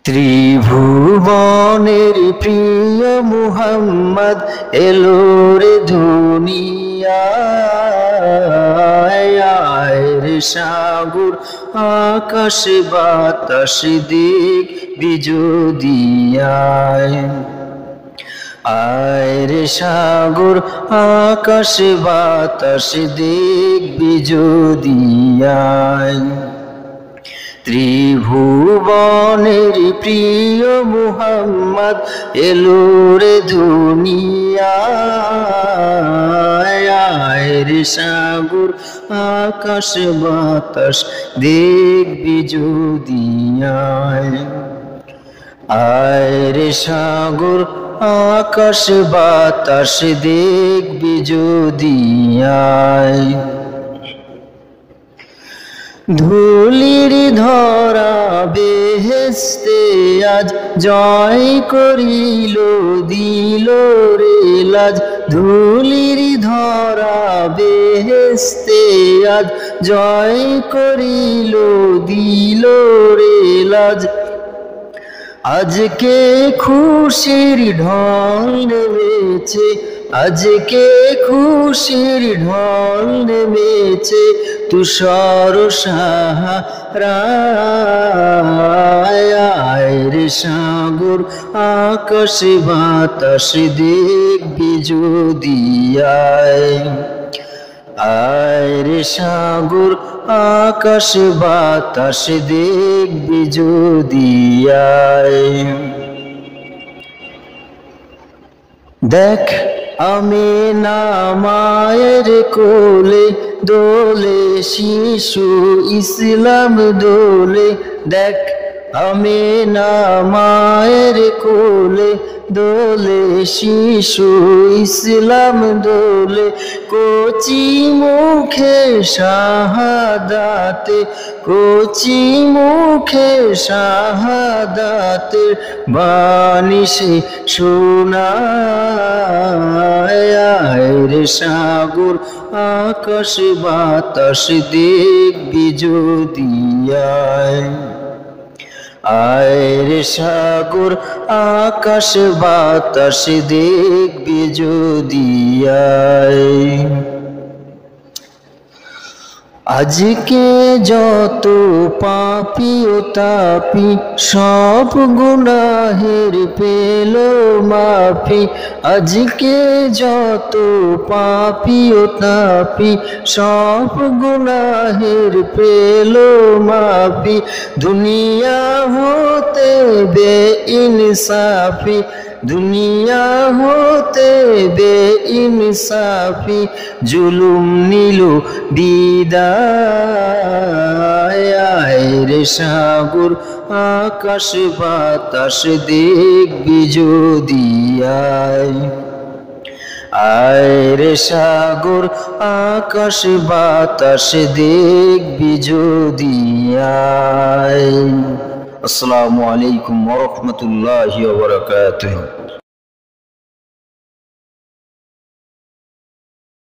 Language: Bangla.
ত্রিভুবনের প্রিয় মুহাম্মদ এলো রে দুনিয়ায়, রে সাগর আকাশ বাতাস দিক বিজুদিয়ায়। আয় রে সাগর আকাশ বাতাস দিক বিজুদিয়ায়। ত্রিভুবনের প্রিয় মুহাম্মদ এলো রে দুনিয়ায়, রে সাগর আকাশ বাতাস দেখবি যদিয়ায়। আয় রে সাগর আকাশ বাতাস দেখবি যদিয়ায়। ধুলির ধরা বেহেশতে আজ জয় করিল দিল রে লাজ। ধুলির ধরা বেহেশতে আজ জয় করিল দিল রে লাজ। আজকে খুশির ঢল নেমেছে, আজকে খুশির ঢল নেমেছে তুষার সাহারায়। রে সাগর আকাশ বাতাস দেখবি যদিয়ায়। আয় রে সাগর আকাশ বাতাস দেখবি যদিয়ায়। দেখ আমিনা মায়ের কোলে দোলে শিশু ইসলাম দোলে। দেখ আমিনা মায়ের কোলে দোলে শিশু ইসলাম দোলে। কচি মুখে শাহাদাতে, কচি মুখে শাহাদাতের বাণী সে শোনায়। রে সাগর আকাশ বাতাস দেখবি যদিয়ায়। আয় রে সাগর আকাশ বাতাস দেখবি যদিয়ায়। আজকে যত পাপী ও তাপী সব গুনাহের পেল মাফি। আজকে যত পাপী ও তাপী সব গুনাহের পেল মাফি। দুনিয়া হতে বেইনসাফি, দুনিয়া হতে বেইনসাফি জুলুম নিল বিদায়। রে সাগর আকাশ বাতাস দেখবি যদিয়ায়। আয় রে সাগর আকাশ বাতাস দেখবি যদিয়ায়। আসসালামু আলাইকুম ওয়া রাহমাতুল্লাহি ওয়া বারাকাতুহু।